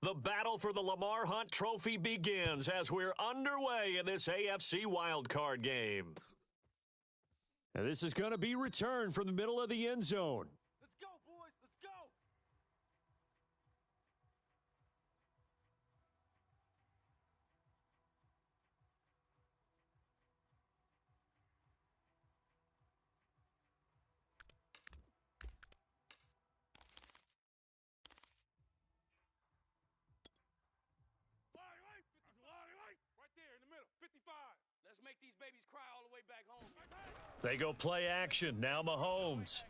The battle for the Lamar Hunt Trophy begins as we're underway in this AFC wildcard game. And this is going to be returned from the middle of the end zone. Let's go, boys. Let's go. Right there in the middle, 55. Let's make these babies cry all the way back home. They go play action. Now Mahomes.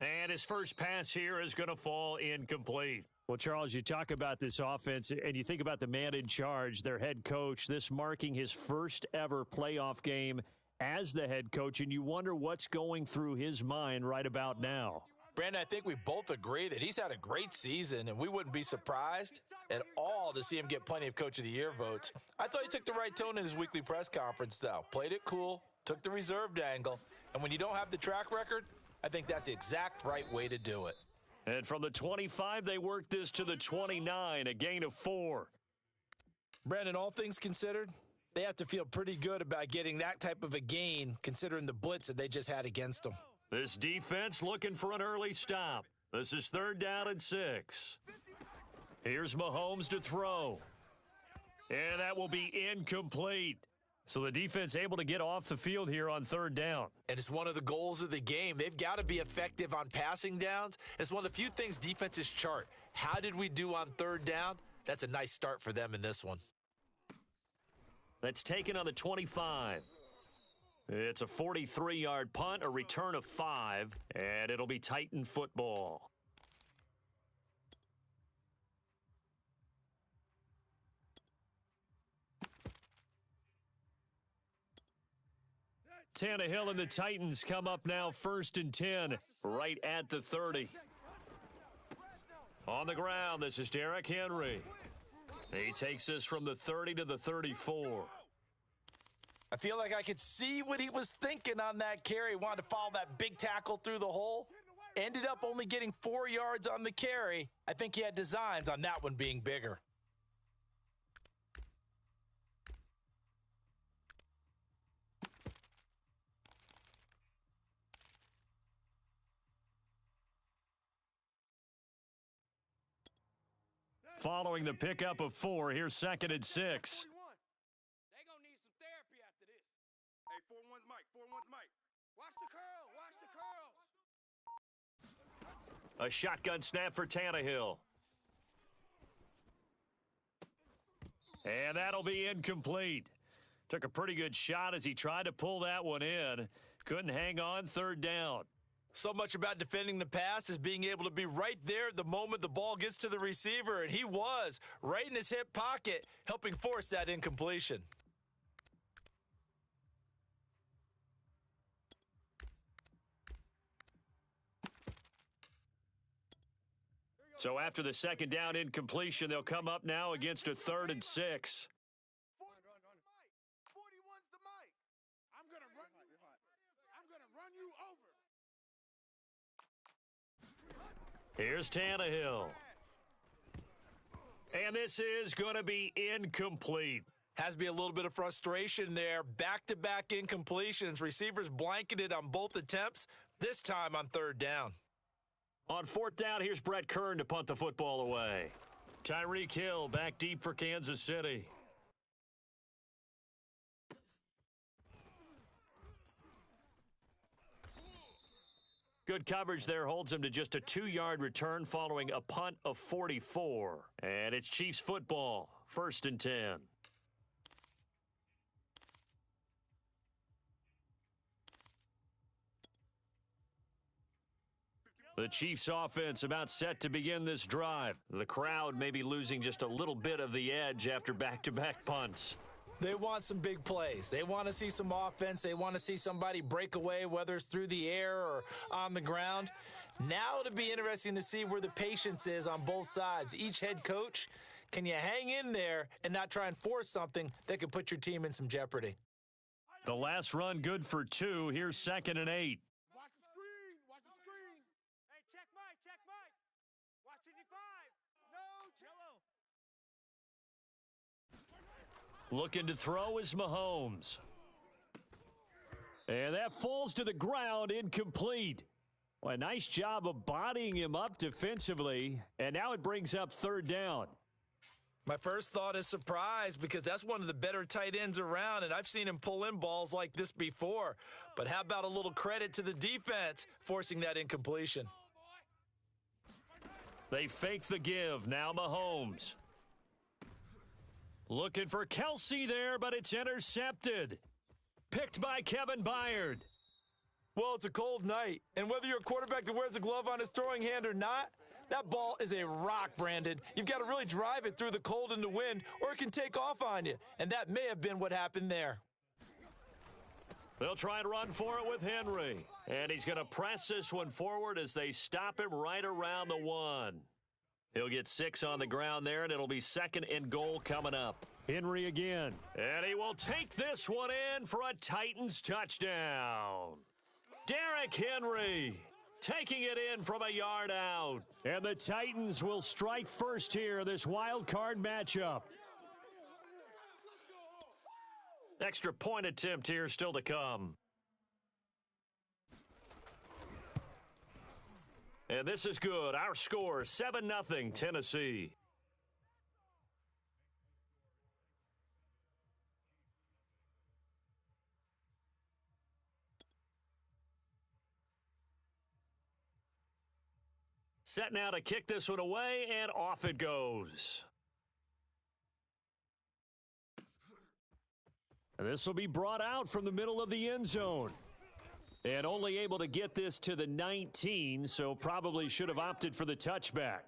And his first pass here is going to fall incomplete. Well, Charles, you talk about this offense, and you think about the man in charge, their head coach, this marking his first ever playoff game as the head coach, and you wonder what's going through his mind right about now. Brandon, I think we both agree that he's had a great season, and we wouldn't be surprised at all to see him get plenty of Coach of the Year votes. I thought he took the right tone in his weekly press conference, though. Played it cool, took the reserved angle, and when you don't have the track record, I think that's the exact right way to do it. And from the 25, they worked this to the 29, a gain of 4. Brandon, all things considered, they have to feel pretty good about getting that type of a gain, considering the blitz that they just had against them. This defense looking for an early stop. This is 3rd down and 6. Here's Mahomes to throw. And that will be incomplete. So the defense able to get off the field here on 3rd down. And it's one of the goals of the game. They've got to be effective on passing downs. It's one of the few things defenses chart. How did we do on 3rd down? That's a nice start for them in this one. That's taken on the 25. It's a 43-yard punt, a return of 5, and it'll be Titan football. Tannehill and the Titans come up now 1st and 10, right at the 30. On the ground, this is Derrick Henry. He takes this from the 30 to the 34. I feel like I could see what he was thinking on that carry. Wanted to follow that big tackle through the hole. Ended up only getting 4 yards on the carry. I think he had designs on that one being bigger. Following the pickup of 4, here's 2nd and 6. They're going to need some therapy after this. Hey, 4-1's Mike. 4-1's Mike. Watch the curl. Watch the curls. A shotgun snap for Tannehill. And that'll be incomplete. Took a pretty good shot as he tried to pull that one in. Couldn't hang on, 3rd down. So much about defending the pass is being able to be right there the moment the ball gets to the receiver, and he was right in his hip pocket, helping force that incompletion. So after the 2nd down incompletion, they'll come up now against a 3rd and 6. Run. 41's the Mike. I'm going to run you over. Here's Tannehill. And this is going to be incomplete. Has to be a little bit of frustration there. Back-to-back incompletions. Receivers blanketed on both attempts, this time on 3rd down. On 4th down, here's Brett Kern to punt the football away. Tyreek Hill back deep for Kansas City. Good coverage there holds him to just a 2-yard return following a punt of 44. And it's Chiefs football, 1st and 10. The Chiefs offense about set to begin this drive. The crowd may be losing just a little bit of the edge after back-to-back punts. They want some big plays. They want to see some offense. They want to see somebody break away, whether it's through the air or on the ground. Now it'll be interesting to see where the patience is on both sides. Each head coach, can you hang in there and not try and force something that could put your team in some jeopardy? The last run good for 2. Here's 2nd and 8. Watch the screen. Watch the screen. Hey, check Mike. Watch 55. No Looking to throw is Mahomes. And that falls to the ground, incomplete. Well, a nice job of bodying him up defensively, and now it brings up third down. My first thought is surprise because that's one of the better tight ends around, and I've seen him pull in balls like this before. But how about a little credit to the defense forcing that incompletion? They fake the give. Now Mahomes. Looking for Kelsey there, but it's intercepted. Picked by Kevin Byard. Well, it's a cold night, and whether you're a quarterback that wears a glove on his throwing hand or not, that ball is a rock, Brandon. You've got to really drive it through the cold and the wind, or it can take off on you, and that may have been what happened there. They'll try and run for it with Henry, and he's going to press this one forward as they stop him right around the 1. He'll get 6 on the ground there, and it'll be 2nd and goal coming up. Henry again, and he will take this one in for a Titans touchdown. Derrick Henry taking it in from a yard out. And the Titans will strike first here, this wild card matchup. Extra point attempt here still to come. And this is good. Our score, 7-0 Tennessee. Set now to kick this one away, and off it goes. And this will be brought out from the middle of the end zone. And only able to get this to the 19, so probably should have opted for the touchback.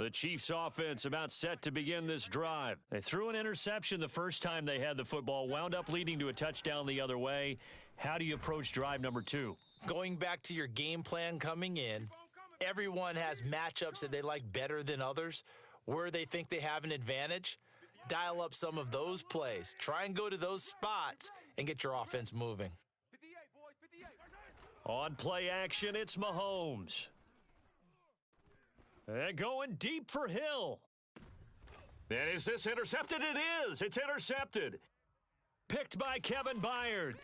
The Chiefs offense about set to begin this drive. They threw an interception the first time they had the football, wound up leading to a touchdown the other way. How do you approach drive number 2? Going back to your game plan coming in, everyone has matchups that they like better than others, where they think they have an advantage. Dial up some of those plays. Try and go to those spots and get your offense moving. On play action, it's Mahomes. And going deep for Hill. And is this intercepted? It is. It's intercepted. Picked by Kevin Byard.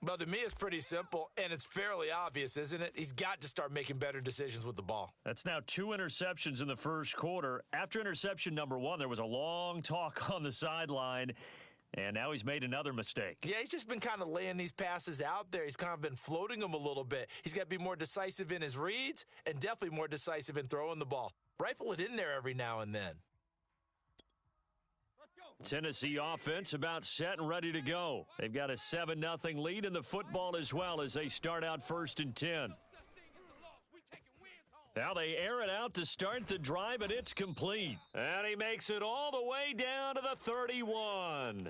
Well, to me, it's pretty simple, and it's fairly obvious, isn't it? He's got to start making better decisions with the ball. That's now 2 interceptions in the first quarter. After interception number 1, there was a long talk on the sideline, and now he's made another mistake. Yeah, he's just been kind of laying these passes out there. He's kind of been floating them a little bit. He's got to be more decisive in his reads and definitely more decisive in throwing the ball. Rifle it in there every now and then. Tennessee offense about set and ready to go. They've got a 7-0 lead in the football as well as they start out 1st and 10. Now they air it out to start the drive, and it's complete. And he makes it all the way down to the 31.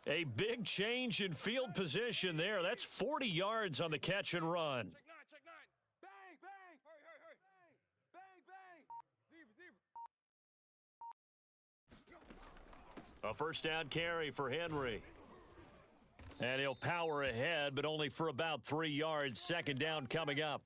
A big change in field position there. That's 40 yards on the catch and run. A first down carry for Henry. And he'll power ahead, but only for about 3 yards. 2nd down coming up.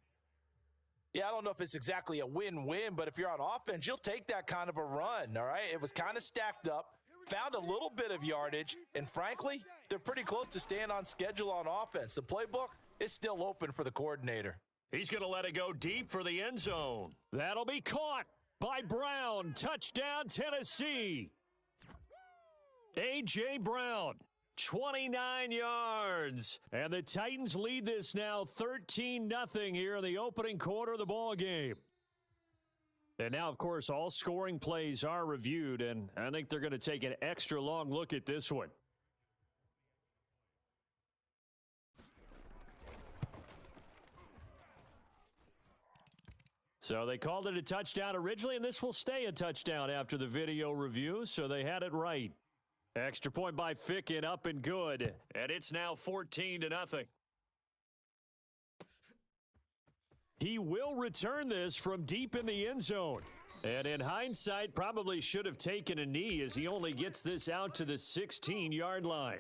Yeah, I don't know if it's exactly a win-win, but if you're on offense, you'll take that kind of a run, all right? It was kind of stacked up, found a little bit of yardage, and frankly, they're pretty close to staying on schedule on offense. The playbook is still open for the coordinator. He's going to let it go deep for the end zone. That'll be caught by Brown. Touchdown, Tennessee. A.J. Brown, 29 yards. And the Titans lead this now 13-0 here in the opening quarter of the ball game. And now, of course, all scoring plays are reviewed, and I think they're going to take an extra long look at this one. So they called it a touchdown originally, and this will stay a touchdown after the video review, so they had it right. Extra point by Ficken, up and good. And it's now 14-0. He will return this from deep in the end zone. And in hindsight, probably should have taken a knee as he only gets this out to the 16-yard line.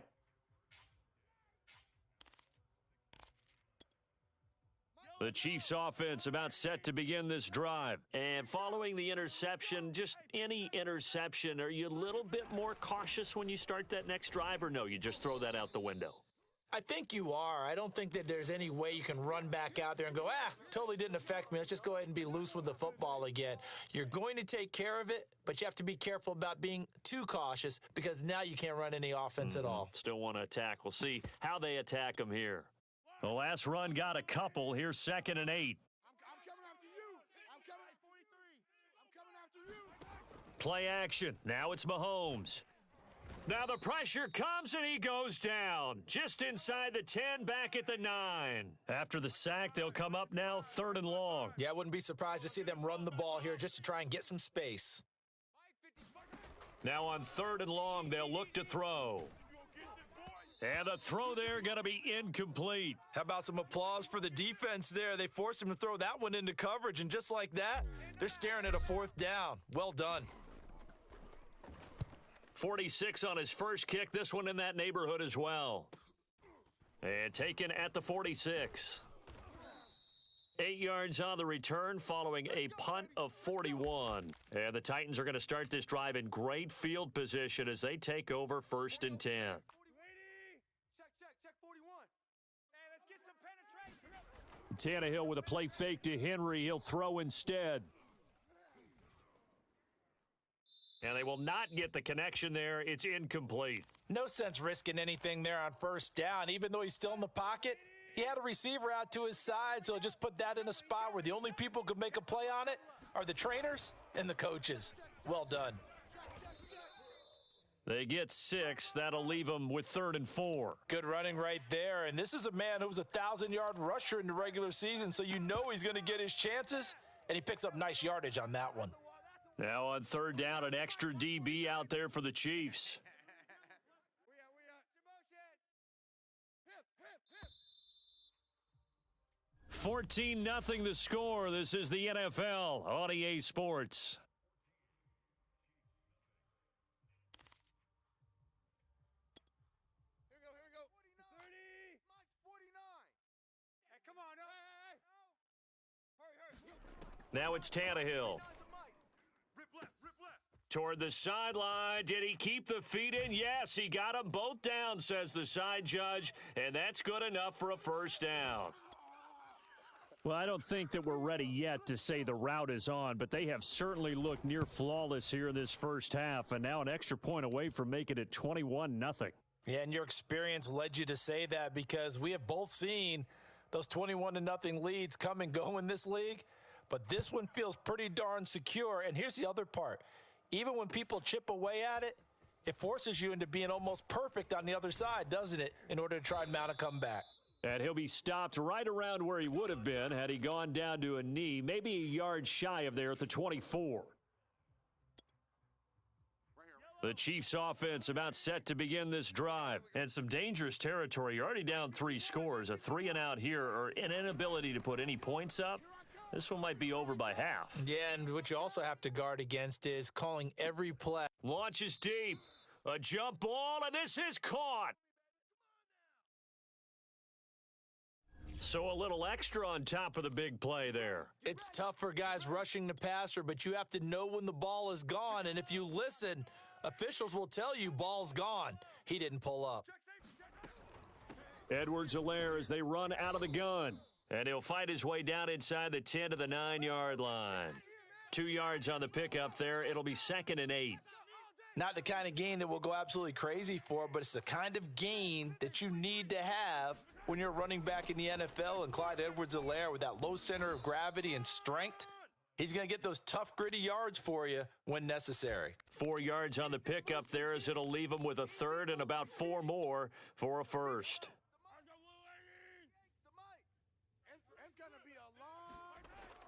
The Chiefs offense about set to begin this drive. And following the interception, just any interception, are you a little bit more cautious when you start that next drive, or no, you just throw that out the window? I think you are. I don't think that there's any way you can run back out there and go, totally didn't affect me. Let's just go ahead and be loose with the football again. You're going to take care of it, but you have to be careful about being too cautious because now you can't run any offense at all. Still want to attack. We'll see how they attack them here. The last run got a couple. Here's 2nd and 8. I'm coming after you. I'm coming at 43. I'm coming after you. Play action. Now it's Mahomes. Now the pressure comes and he goes down. Just inside the 10, back at the 9. After the sack, they'll come up now 3rd and long. Yeah, I wouldn't be surprised to see them run the ball here just to try and get some space. Now on 3rd and long, they'll look to throw. And the throw there going to be incomplete. How about some applause for the defense there? They forced him to throw that one into coverage, and just like that, they're staring at a 4th down. Well done. 46 on his first kick. This one in that neighborhood as well. And taken at the 46. 8 yards on the return following a punt of 41. And the Titans are going to start this drive in great field position as they take over 1st and 10. Check 41. Hey, let's get some penetration. Tannehill with a play fake to Henry. He'll throw instead. And they will not get the connection there. It's incomplete. No sense risking anything there on 1st down. Even though he's still in the pocket, he had a receiver out to his side, so just put that in a spot where the only people who could make a play on it are the trainers and the coaches. Well done. They get 6. That'll leave them with 3rd and 4. Good running right there. And this is a man who was a 1,000-yard rusher in the regular season, so you know he's going to get his chances, and he picks up nice yardage on that one. Now on 3rd down, an extra DB out there for the Chiefs. 14-0 the score. This is the NFL on EA Sports. Here we go. 30. Mike, 49. Hey, come on. Hurry. Now it's Tannehill. Toward the sideline. Did he keep the feet in? Yes, he got them both down, says the side judge, and that's good enough for a 1st down. Well, I don't think that we're ready yet to say the route is on, but they have certainly looked near flawless here in this first half, and now an extra point away from making it 21-0. Yeah, and your experience led you to say that because we have both seen those 21-0 leads come and go in this league, but this one feels pretty darn secure. And here's the other part. Even when people chip away at it, it forces you into being almost perfect on the other side, doesn't it, in order to try and mount a comeback. And he'll be stopped right around where he would have been had he gone down to a knee, maybe a yard shy of there at the 24. The Chiefs offense about set to begin this drive. And some dangerous territory. You're already down 3 scores. A 3-and-out here or an inability to put any points up. This one might be over by half. Yeah, and what you also have to guard against is calling every play. Launches deep. A jump ball, and this is caught. So a little extra on top of the big play there. It's tough for guys rushing the passer, but you have to know when the ball is gone. And if you listen, officials will tell you ball's gone. He didn't pull up. Edwards-Helaire as they run out of the gun. And he'll fight his way down inside the 10 to the 9-yard line. 2 yards on the pickup there. It'll be 2nd and 8. Not the kind of gain that we'll go absolutely crazy for, but it's the kind of gain that you need to have when you're running back in the NFL. And Clyde Edwards-Helaire with that low center of gravity and strength, he's going to get those tough, gritty yards for you when necessary. 4 yards on the pickup there as it'll leave him with a 3rd and about 4 more for a 1st.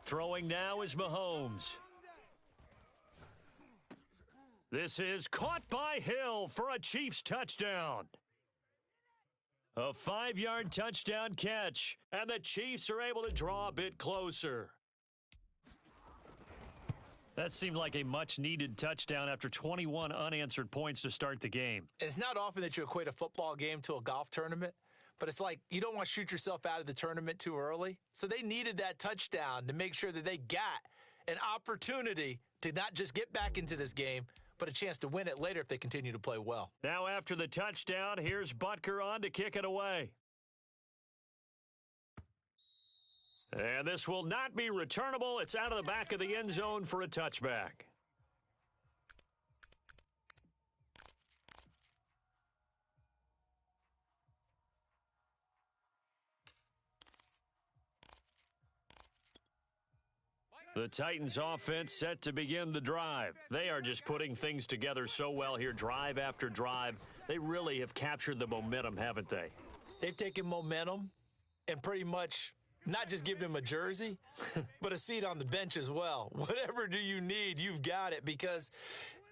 Throwing now is Mahomes. This is caught by Hill for a Chiefs touchdown. A 5-yard touchdown catch, and the Chiefs are able to draw a bit closer. That seemed like a much-needed touchdown after 21 unanswered points to start the game. It's not often that you equate a football game to a golf tournament, but it's like you don't want to shoot yourself out of the tournament too early. So they needed that touchdown to make sure that they got an opportunity to not just get back into this game, but a chance to win it later if they continue to play well. Now after the touchdown, here's Butker on to kick it away. And this will not be returnable. It's out of the back of the end zone for a touchback. The Titans offense set to begin the drive. They are just putting things together so well here, drive after drive. They really have captured the momentum, haven't they? They've taken momentum and pretty much not just given him a jersey, but a seat on the bench as well. Whatever do you need, you've got it, because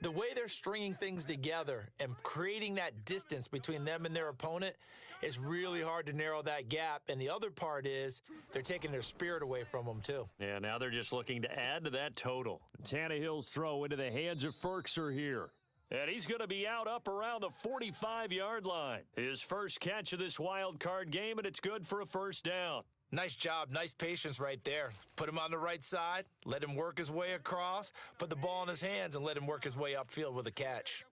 the way they're stringing things together and creating that distance between them and their opponent is really hard to narrow that gap. And the other part is they're taking their spirit away from them, too. Yeah, now they're just looking to add to that total. Tannehill's throw into the hands of Ferkser here. And he's going to be out up around the 45-yard line. His first catch of this wild card game, and it's good for a first down. Nice job, nice patience right there. Put him on the right side, let him work his way across, put the ball in his hands, and let him work his way upfield with a catch.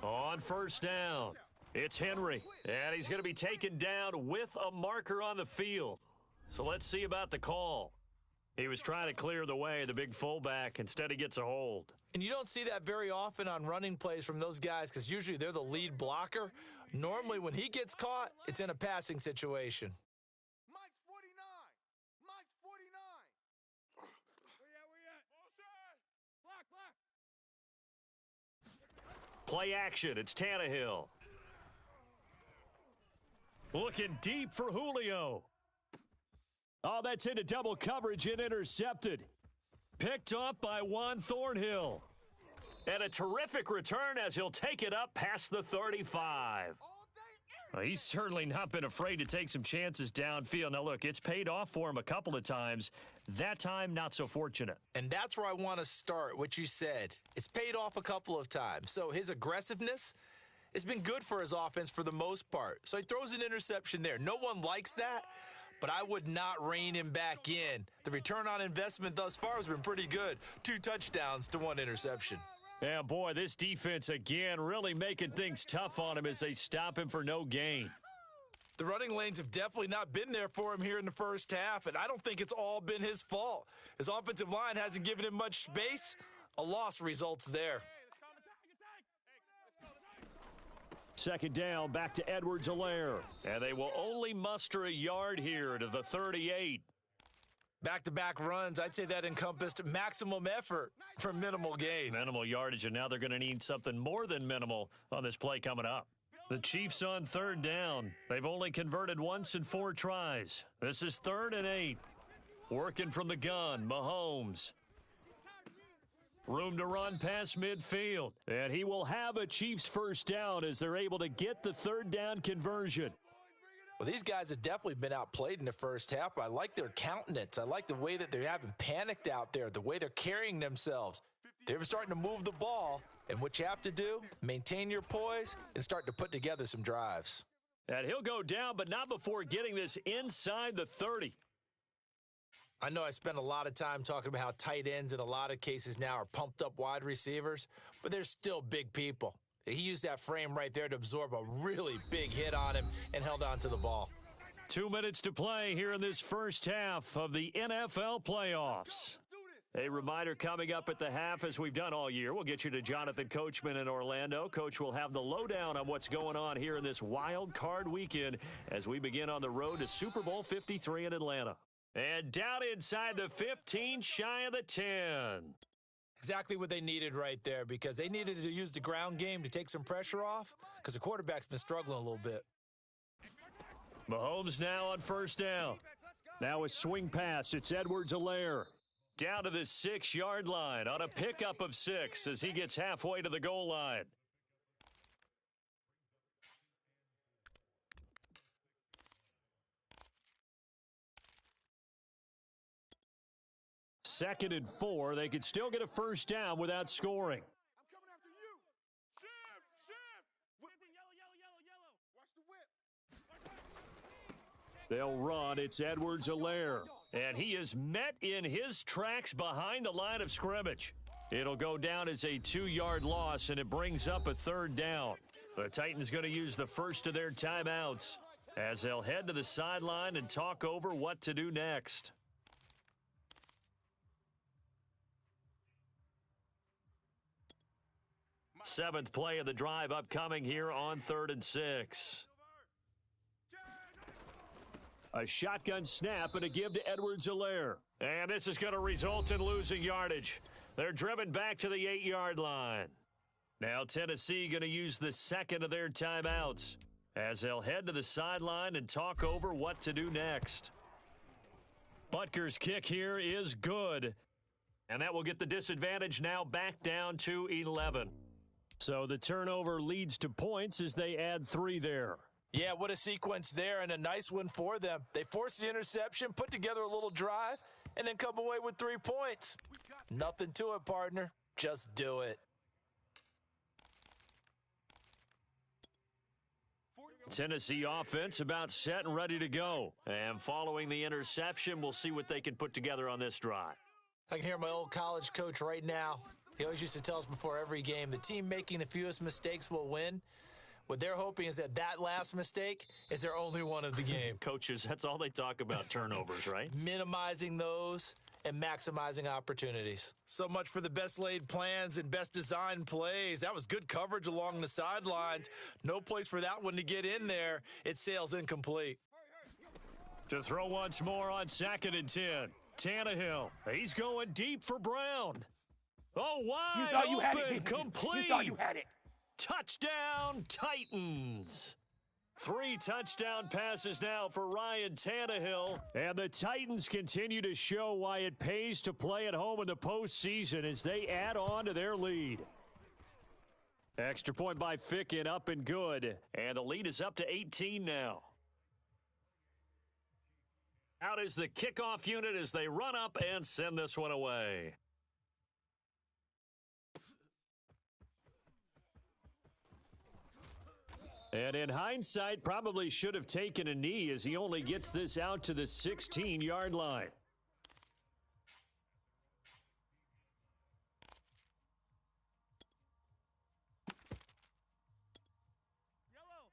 On first down, it's Henry, and he's going to be taken down with a marker on the field. So let's see about the call. He was trying to clear the way, the big fullback. Instead, he gets a hold. And you don't see that very often on running plays from those guys because usually they're the lead blocker. Normally, when he gets caught, it's in a passing situation. Mike's 49. Mike's 49. Where you at? Block. Play action. It's Tannehill. Looking deep for Julio. Oh, that's into double coverage and intercepted. Picked off by Juan Thornhill. And a terrific return as he'll take it up past the 35. Well, he's certainly not been afraid to take some chances downfield. Now, look, it's paid off for him a couple of times. That time, not so fortunate. And that's where I want to start, what you said. It's paid off a couple of times. So his aggressiveness has been good for his offense for the most part. So he throws an interception there. No one likes that, but I would not rein him back in. The return on investment thus far has been pretty good. 2 touchdowns to 1 interception. Yeah, boy, this defense again really making things tough on him as they stop him for no gain. The running lanes have definitely not been there for him here in the first half, and I don't think it's all been his fault. His offensive line hasn't given him much space. A loss results there. Second down, back to Edwards-Helaire. And they will only muster a yard here to the 38. Back-to-back runs, I'd say that encompassed maximum effort for minimal gain. Minimal yardage, and now they're going to need something more than minimal on this play coming up. The Chiefs on third down. They've only converted once in 4 tries. This is 3rd and 8. Working from the gun, Mahomes. Room to run past midfield. And he will have a Chiefs first down as they're able to get the 3rd down conversion. Well, these guys have definitely been outplayed in the first half. I like their countenance. I like the way that they haven't panicked out there, the way they're carrying themselves. They're starting to move the ball, and what you have to do, maintain your poise and start to put together some drives. And he'll go down, but not before getting this inside the 30. I know I spent a lot of time talking about how tight ends in a lot of cases now are pumped up wide receivers, but they're still big people. He used that frame right there to absorb a really big hit on him and held on to the ball. 2 minutes to play here in this first half of the NFL playoffs. A reminder coming up at the half, as we've done all year. We'll get you to Jonathan Coachman in Orlando. Coach will have the lowdown on what's going on here in this wild card weekend as we begin on the road to Super Bowl 53 in Atlanta. And down inside the 15, shy of the 10. Exactly what they needed right there, because they needed to use the ground game to take some pressure off because the quarterback's been struggling a little bit. Mahomes now on first down. Now a swing pass. It's Edwards-Helaire. Down to the 6-yard line on a pickup of 6 as he gets halfway to the goal line. Second and 4. They could still get a first down without scoring. I'm coming after you. Shift. Yellow. Watch the They'll run. It's Edwards-Helaire. And he is met in his tracks behind the line of scrimmage. It'll go down as a 2-yard loss, and it brings up a 3rd down. The Titans going to use the first of their timeouts as they'll head to the sideline and talk over what to do next. Seventh play of the drive upcoming here on 3rd and 6. A shotgun snap and a give to Edwards-Helaire. And this is going to result in losing yardage. They're driven back to the 8-yard line. Now Tennessee going to use the second of their timeouts as they'll head to the sideline and talk over what to do next. Butker's kick here is good. And that will get the disadvantage now back down to 11. So the turnover leads to points as they add 3 there. Yeah, what a sequence there, and a nice one for them. They forced the interception, put together a little drive, and then come away with 3 points. Nothing to it, partner. Just do it. Tennessee offense about set and ready to go. And following the interception, we'll see what they can put together on this drive. I can hear my old college coach right now. He always used to tell us before every game, the team making the fewest mistakes will win. What they're hoping is that last mistake is their only one of the game. Coaches, that's all they talk about, turnovers, right? Minimizing those and maximizing opportunities. So much for the best laid plans and best designed plays. That was good coverage along the sidelines. No place for that one to get in there. It sails incomplete. To throw once more on 2nd and 10. Tannehill, he's going deep for Brown. Oh, wide You thought you open, had it, didn't you? complete. You thought you had it. Touchdown, Titans. 3 touchdown passes now for Ryan Tannehill. And the Titans continue to show why it pays to play at home in the postseason as they add on to their lead. Extra point by Ficken, up and good. And the lead is up to 18 now. Out is the kickoff unit as they run up and send this one away. And in hindsight, probably should have taken a knee as he only gets this out to the 16-yard line.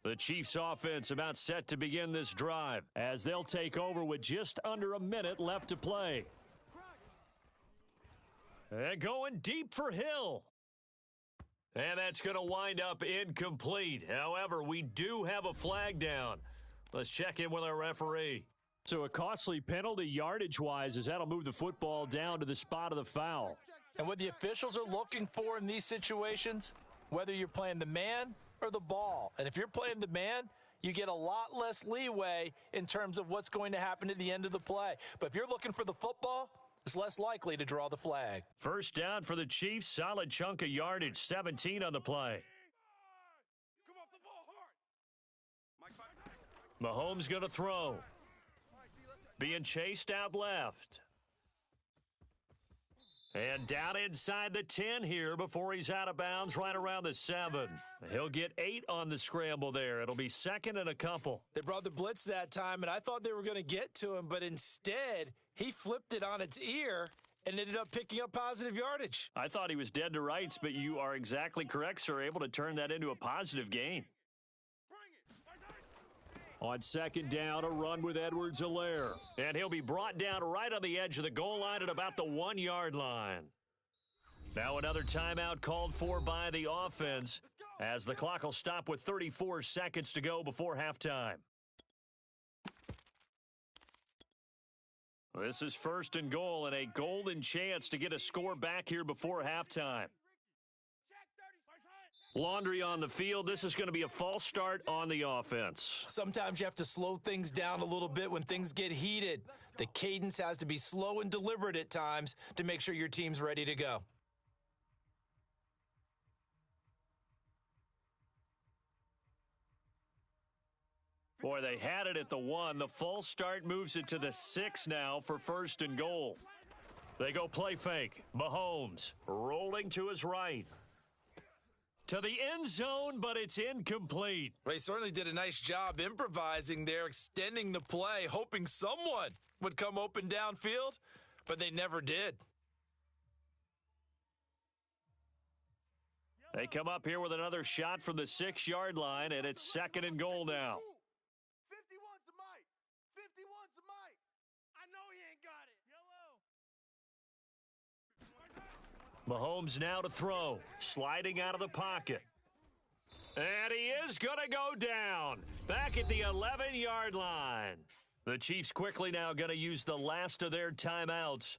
The Chiefs offense about set to begin this drive as they'll take over with just under a minute left to play. And going deep for Hill. And that's going to wind up incomplete. However, we do have a flag down. Let's check in with our referee. So a costly penalty yardage-wise as that'll move the football down to the spot of the foul. And what the officials are looking for in these situations, whether you're playing the man or the ball. And if you're playing the man, you get a lot less leeway in terms of what's going to happen at the end of the play. But if you're looking for the football, it's less likely to draw the flag. First down for the Chiefs. Solid chunk of yardage. 17 on the play. Come off the ball hard. Mahomes going to throw. Being chased out left. And down inside the 10 here before he's out of bounds right around the 7. He'll get 8 on the scramble there. It'll be 2nd and a couple. They brought the blitz that time, and I thought they were going to get to him, but instead he flipped it on its ear and ended up picking up positive yardage. I thought he was dead to rights, but you are exactly correct, sir. Able to turn that into a positive gain. On 2nd down, a run with Edwards-Helaire. And he'll be brought down right on the edge of the goal line at about the 1-yard line. Now another timeout called for by the offense as the clock will stop with 34 seconds to go before halftime. This is 1st and goal and a golden chance to get a score back here before halftime. Laundry on the field. This is going to be a false start on the offense. Sometimes you have to slow things down a little bit when things get heated. The cadence has to be slow and deliberate at times to make sure your team's ready to go. Boy, they had it at the 1. The false start moves it to the 6 now for 1st and goal. They go play fake. Mahomes rolling to his right. To the end zone, but it's incomplete. They certainly did a nice job improvising there, extending the play, hoping someone would come open downfield, but they never did. They come up here with another shot from the 6-yard line, and it's 2nd and goal now. 51's the mic. 51's the mic. I know he ain't got it. Mahomes now to throw, sliding out of the pocket. And he is going to go down, back at the 11-yard line. The Chiefs quickly now going to use the last of their timeouts,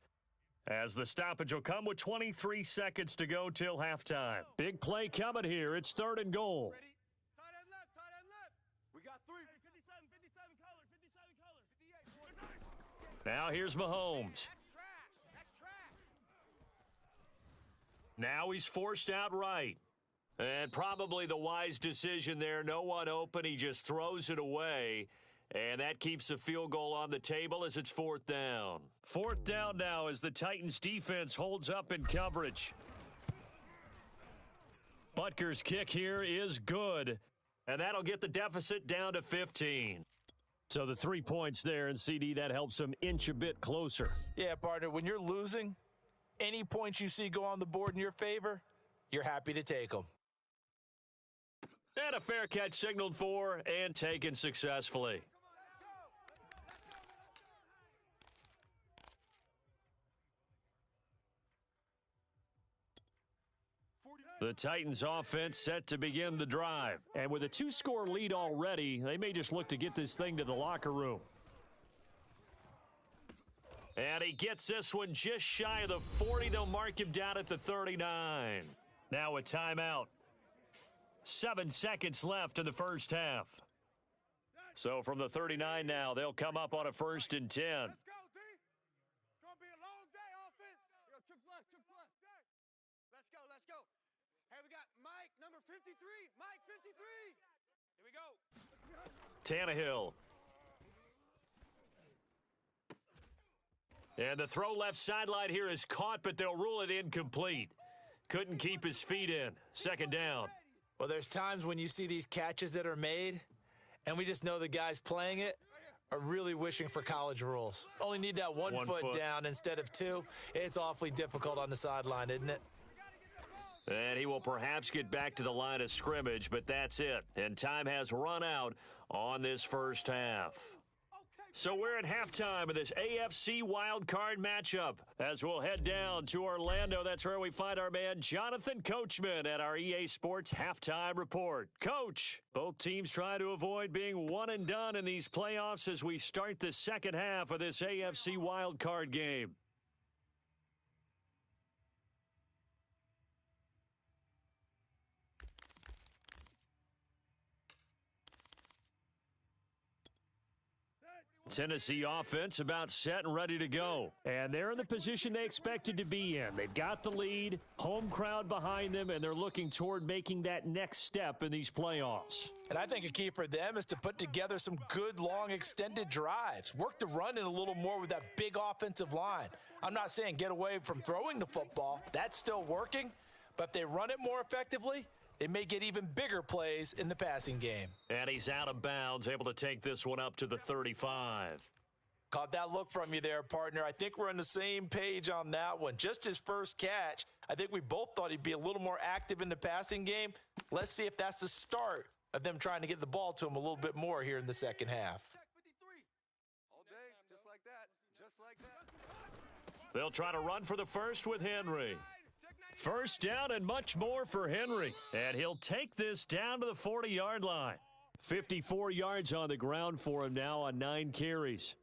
as the stoppage will come with 23 seconds to go till halftime. Big play coming here. It's 3rd and goal. Ready? Tight end left, tight end left. We got 3. 57 color, 57 color. 58. Now here's Mahomes. That's trash. That's trash. Now he's forced out right. And probably the wise decision there. No one open. He just throws it away. And that keeps the field goal on the table as it's 4th down. 4th down now as the Titans defense holds up in coverage. Butker's kick here is good. And that'll get the deficit down to 15. So the 3 points there, and CD, that helps them inch a bit closer. Yeah, partner, when you're losing, any points you see go on the board in your favor, you're happy to take them. And a fair catch signaled for and taken successfully. The Titans offense set to begin the drive. And with a 2-score lead already, they may just look to get this thing to the locker room. And he gets this one just shy of the 40. They'll mark him down at the 39. Now a timeout. 7 seconds left in the first half. So from the 39 now, they'll come up on a 1st and 10. Let's go, D. It's going to be a long day, offense. Yo, trip left. Let's go, let's go. Hey, we got Mike, number 53. Mike, 53. Here we go. Tannehill. And the throw left sideline here is caught, but they'll rule it incomplete. Couldn't keep his feet in. 2nd down. Well, there's times when you see these catches that are made, and we just know the guys playing it are really wishing for college rules. Only need that one foot down instead of 2. It's awfully difficult on the sideline, isn't it? And he will perhaps get back to the line of scrimmage, but that's it. And time has run out on this first half. So we're at halftime of this AFC wildcard matchup. As we'll head down to Orlando, that's where we find our man Jonathan Coachman at our EA Sports Halftime Report. Coach, both teams try to avoid being one and done in these playoffs as we start the second half of this AFC wildcard game. Tennessee offense about set and ready to go. And they're in the position they expected to be in. They've got the lead, home crowd behind them, and they're looking toward making that next step in these playoffs. And I think a key for them is to put together some good, long, extended drives. Work the run in a little more with that big offensive line. I'm not saying get away from throwing the football. That's still working. But if they run it more effectively, they may get even bigger plays in the passing game. And he's out of bounds, able to take this one up to the 35. Caught that look from you there, partner. I think we're on the same page on that one. Just his first catch, I think we both thought he'd be a little more active in the passing game. Let's see if that's the start of them trying to get the ball to him a little bit more here in the second half. All day, just like that. Just like that. They'll try to run for the first with Henry. First down and much more for Henry. And he'll take this down to the 40-yard line. 54 yards on the ground for him now on 9 carries.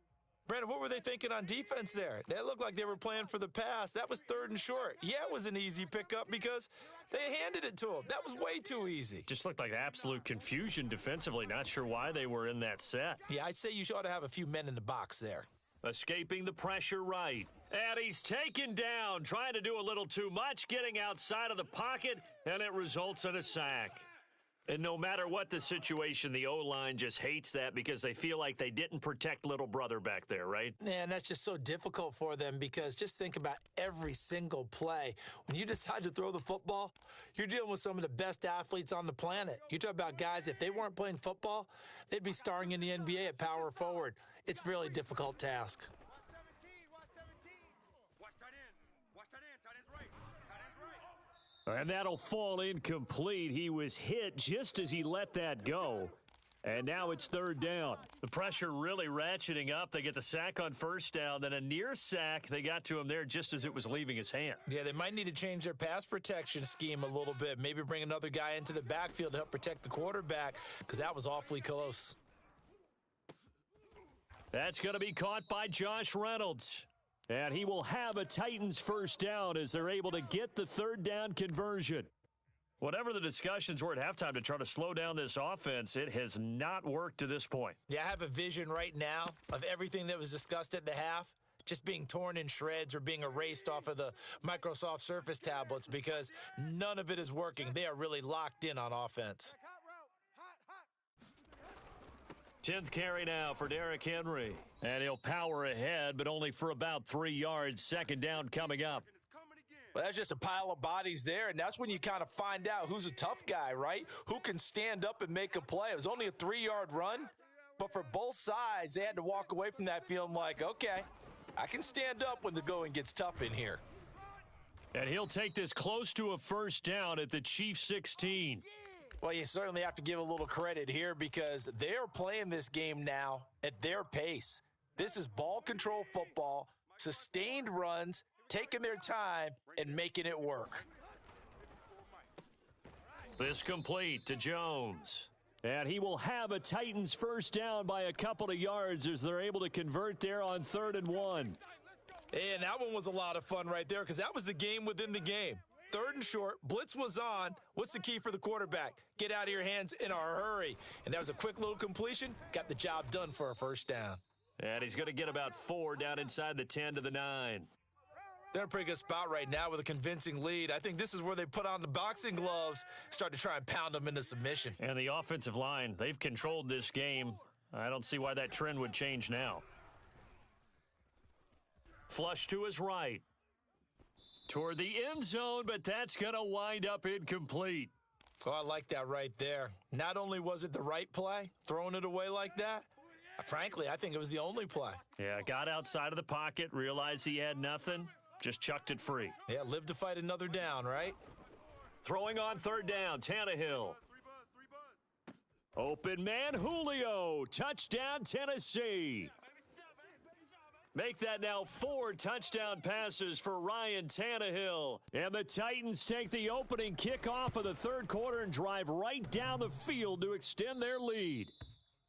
Brandon, what were they thinking on defense there? They looked like they were playing for the pass. That was 3rd and short. Yeah, it was an easy pickup because they handed it to him. That was way too easy. Just looked like absolute confusion defensively. Not sure why they were in that set. Yeah, I'd say you ought to have a few men in the box there. Escaping the pressure right. And he's taken down, trying to do a little too much, getting outside of the pocket, and it results in a sack. And no matter what the situation, the O-line just hates that because they feel like they didn't protect little brother back there, right? Yeah, and that's just so difficult for them because just think about every single play. When you decide to throw the football, you're dealing with some of the best athletes on the planet. You talk about guys, if they weren't playing football, they'd be starring in the NBA at power forward. It's a really difficult task. Watch tight end. Watch tight end. Tight end's right. Tight end's right. And that'll fall incomplete. He was hit just as he let that go. And now it's third down. The pressure really ratcheting up. They get the sack on first down, then a near sack. They got to him there just as it was leaving his hand. Yeah, they might need to change their pass protection scheme a little bit. Maybe bring another guy into the backfield to help protect the quarterback because that was awfully close. That's going to be caught by Josh Reynolds. And he will have a Titans first down as they're able to get the third down conversion. Whatever the discussions were at halftime to try to slow down this offense, it has not worked to this point. Yeah, I have a vision right now of everything that was discussed at the half just being torn in shreds or being erased off of the Microsoft Surface tablets because none of it is working. They are really locked in on offense. Hot route. Hot. 10th carry now for Derrick Henry. And he'll power ahead, but only for about 3 yards. Second down coming up. It's coming again. Well, that's just a pile of bodies there, and that's when you kind of find out who's a tough guy, right? Who can stand up and make a play. It was only a 3-yard run, but for both sides, they had to walk away from that feeling like, okay, I can stand up when the going gets tough in here. And he'll take this close to a first down at the Chiefs 16. Well, you certainly have to give a little credit here because they're playing this game now at their pace. This is ball control football, sustained runs, taking their time, and making it work. This complete to Jones. And he will have a Titans first down by a couple of yards as they're able to convert there on 3rd and 1. And that one was a lot of fun right there because that was the game within the game. 3rd and short, blitz was on. What's the key for the quarterback? Get out of your hands in a hurry. And that was a quick little completion. Got the job done for a first down. And he's going to get about 4 down inside the 10 to the 9. They're in a pretty good spot right now with a convincing lead. I think this is where they put on the boxing gloves, start to try and pound them into submission. And the offensive line, they've controlled this game. I don't see why that trend would change now. Flush to his right. Toward the end zone, but that's going to wind up incomplete. Oh, I like that right there. Not only was it the right play, throwing it away like that, frankly, I think it was the only play. Yeah, got outside of the pocket, realized he had nothing, just chucked it free. Yeah, live to fight another down, right? Throwing on 3rd down, Tannehill. Open man, Julio. Touchdown, Tennessee. Make that now 4 touchdown passes for Ryan Tannehill. And the Titans take the opening kickoff of the 3rd quarter and drive right down the field to extend their lead.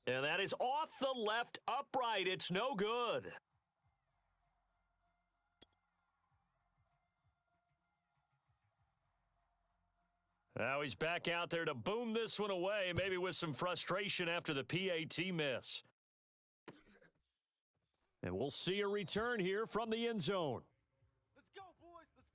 And that is off the left upright. It's no good. Now he's back out there to boom this one away, maybe with some frustration after the PAT miss. And we'll see a return here from the end zone. Let's go, boys. Let's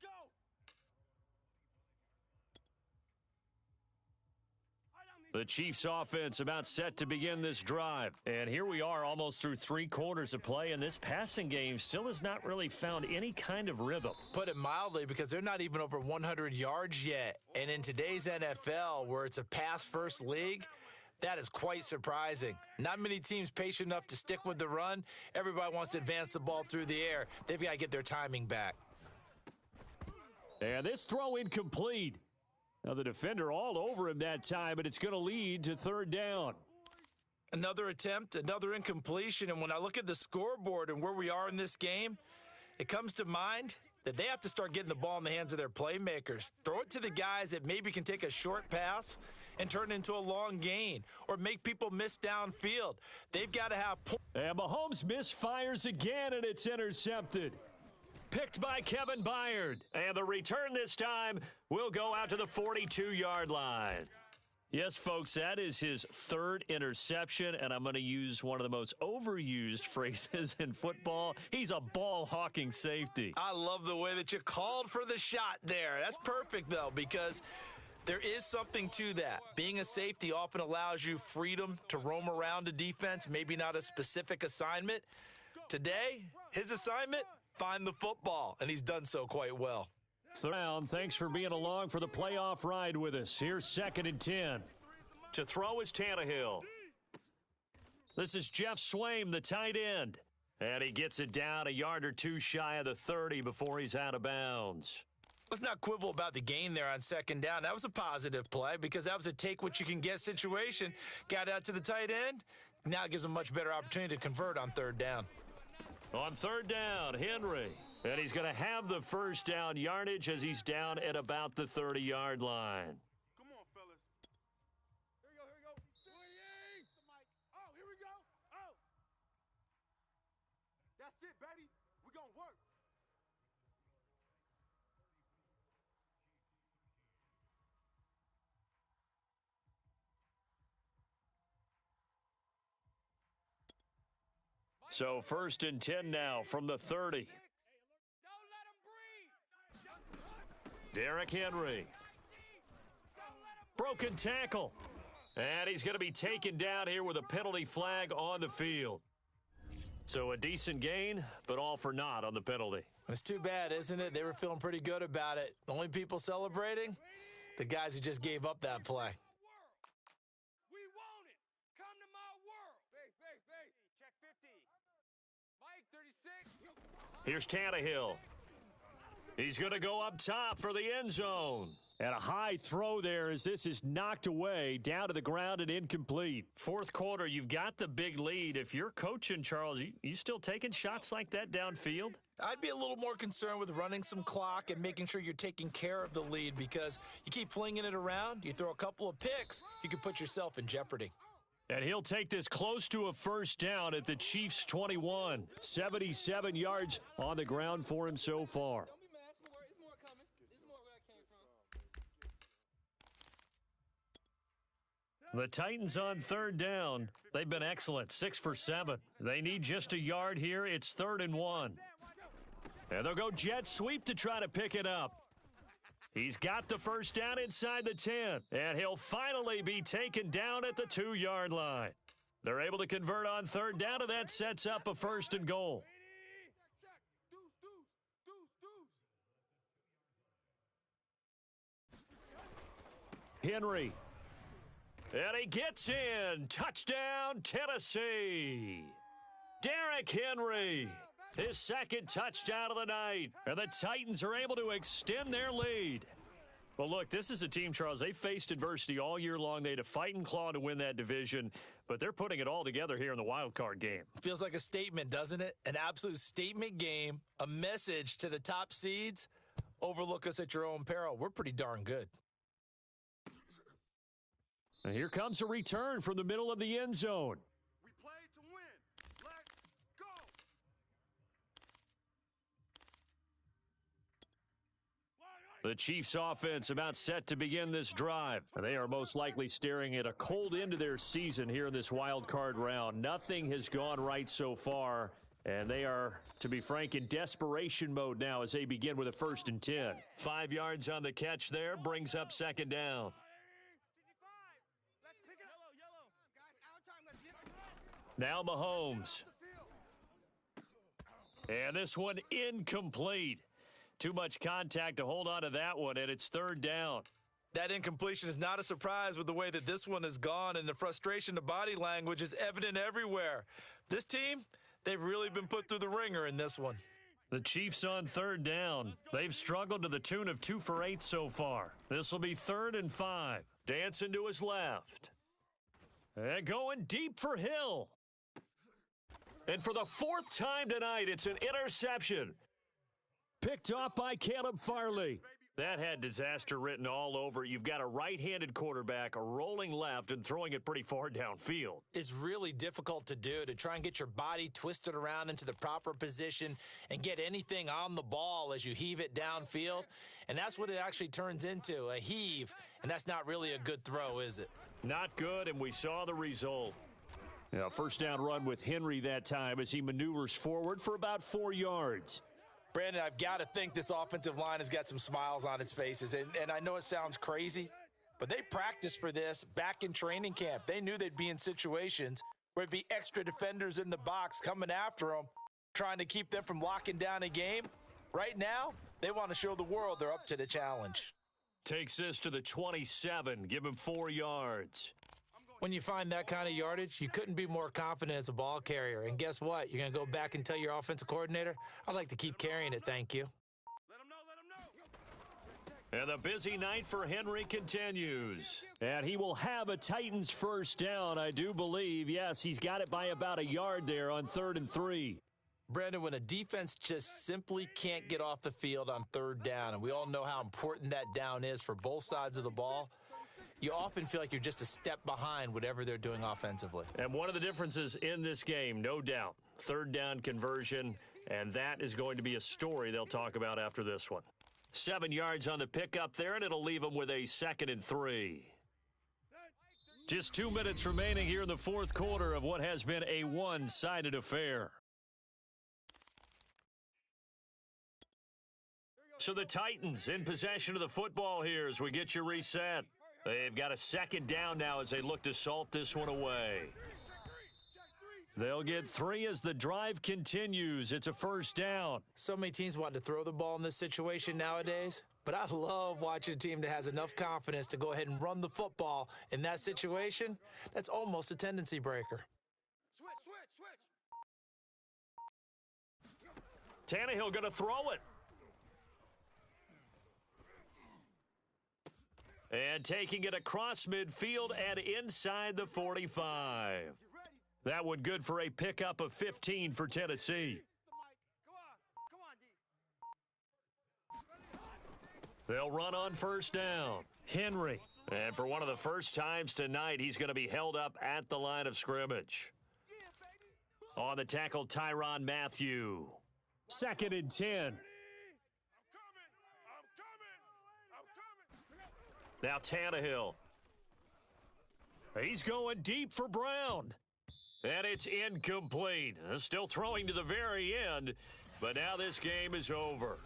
go. The Chiefs offense about set to begin this drive. And here we are almost through 3 quarters of play, and this passing game still has not really found any kind of rhythm. Put it mildly, because they're not even over 100 yards yet. And in today's NFL, where it's a pass-first league, that is quite surprising. Not many teams patient enough to stick with the run. Everybody wants to advance the ball through the air. They've got to get their timing back. And this throw incomplete. Now the defender all over him that time, but it's going to lead to 3rd down. Another attempt, another incompletion. And when I look at the scoreboard and where we are in this game, it comes to mind that they have to start getting the ball in the hands of their playmakers. Throw it to the guys that maybe can take a short pass and turn it into a long gain or make people miss downfield. They've got to have points. And Mahomes misfires again, and it's intercepted. Picked by Kevin Byard. And the return this time will go out to the 42-yard line. Yes, folks, that is his 3rd interception, and I'm going to use one of the most overused phrases in football. He's a ball-hawking safety. I love the way that you called for the shot there. That's perfect, though, because There is something to that. Being a safety often allows you freedom to roam around a defense, maybe not a specific assignment. Today, his assignment, find the football, and he's done so quite well. Third down, thanks for being along for the playoff ride with us. Here's 2nd and 10. To throw is Tannehill. This is Jeff Swaim, the tight end. And he gets it down a yard or two shy of the 30 before he's out of bounds. Let's not quibble about the gain there on 2nd down. That was a positive play because that was a take-what-you-can-get situation. Got out to the tight end. Now it gives him a much better opportunity to convert on 3rd down. On 3rd down, Henry. And he's going to have the first down yardage as he's down at about the 30-yard line. Come on, fellas. Here we go, here we go. Oh, here we go. Oh. That's it, baby. We're going to work. So 1st and 10 now from the 30. Derrick Henry. Broken tackle. And he's going to be taken down here with a penalty flag on the field. So a decent gain, but all for naught on the penalty. It's too bad, isn't it? They were feeling pretty good about it. The only people celebrating, the guys who just gave up that play. We want it. Come to my world. Check 50. Mike, 36. Here's Tannehill. He's going to go up top for the end zone. And a high throw there as this is knocked away, down to the ground and incomplete. 4th quarter, you've got the big lead. If you're coaching, Charles, you still taking shots like that downfield? I'd be a little more concerned with running some clock and making sure you're taking care of the lead because you keep flinging it around, you throw a couple of picks, you could put yourself in jeopardy. And he'll take this close to a first down at the Chiefs' 21. 77 yards on the ground for him so far. The Titans on 3rd down. They've been excellent, 6 for 7. They need just a yard here. It's 3rd and 1. And they'll go jet sweep to try to pick it up. He's got the first down inside the 10, and he'll finally be taken down at the 2-yard line. They're able to convert on 3rd down, and that sets up a 1st and goal. Henry. And he gets in. Touchdown, Tennessee. Derrick Henry. His 2nd touchdown of the night. And the Titans are able to extend their lead. Well, look, this is a team, Charles, they faced adversity all year long. They had to fight and claw to win that division, but they're putting it all together here in the wild card game. Feels like a statement, doesn't it? An absolute statement game, a message to the top seeds. Overlook us at your own peril. We're pretty darn good. And here comes a return from the middle of the end zone. We play to win. Let's go. The Chiefs offense about set to begin this drive. They are most likely staring at a cold end to their season here in this wild card round. Nothing has gone right so far, and they are, to be frank, in desperation mode now as they begin with a 1st and 10. 5 yards on the catch there, brings up 2nd down. Let's pick it up. Yellow. Guys, our time. Let's get Now Mahomes. And this one incomplete. Too much contact to hold on to that one, and it's 3rd down. That incompletion is not a surprise with the way that this one has gone, and the frustration, the body language is evident everywhere. This team, they've really been put through the ringer in this one. The Chiefs on 3rd down. They've struggled to the tune of 2 for 8 so far. This will be 3rd and 5. Dancing to his left. And going deep for Hill. And for the 4th time tonight, it's an interception. Picked off by Caleb Farley. That had disaster written all over. You've got a right-handed quarterback rolling left and throwing it pretty far downfield. It's really difficult to do, to try and get your body twisted around into the proper position and get anything on the ball as you heave it downfield. And that's what it actually turns into, a heave. And that's not really a good throw, is it? Not good, and we saw the result. Yeah, 1st down run with Henry that time as he maneuvers forward for about 4 yards. Brandon, I've got to think this offensive line has got some smiles on its faces. And I know it sounds crazy, But they practiced for this back in training camp. They knew they'd be in situations where it'd be extra defenders in the box coming after them, trying to keep them from locking down a game. Right now, they want to show the world they're up to the challenge. Takes this to the 27. Give him 4 yards. When you find that kind of yardage, you couldn't be more confident as a ball carrier. And guess what? You're going to go back and tell your offensive coordinator, I'd like to keep carrying it, thank you. Let him know. And the busy night for Henry continues. And he will have a Titans first down, I do believe. Yes, he's got it by about a yard there on 3rd and 3. Brandon, when a defense just simply can't get off the field on 3rd down, and we all know how important that down is for both sides of the ball, you often feel like you're just a step behind whatever they're doing offensively. And one of the differences in this game, no doubt, 3rd down conversion, and that is going to be a story they'll talk about after this one. 7 yards on the pickup there, and it'll leave them with a 2nd and 3. Just 2 minutes remaining here in the 4th quarter of what has been a one-sided affair. So the Titans in possession of the football here as we get you reset. They've got a 2nd down now as they look to salt this one away. They'll get 3 as the drive continues. It's a 1st down. So many teams want to throw the ball in this situation nowadays, but I love watching a team that has enough confidence to go ahead and run the football in that situation. That's almost a tendency breaker. Switch. Tannehill going to throw it. And taking it across midfield and inside the 45. That one good for a pickup of 15 for Tennessee. They'll run on 1st down. Henry. And for one of the first times tonight, he's going to be held up at the line of scrimmage. On the tackle, Tyrann Mathieu. 2nd and 10. Now Tannehill. He's going deep for Brown. And it's incomplete. Still throwing to the very end, but now this game is over.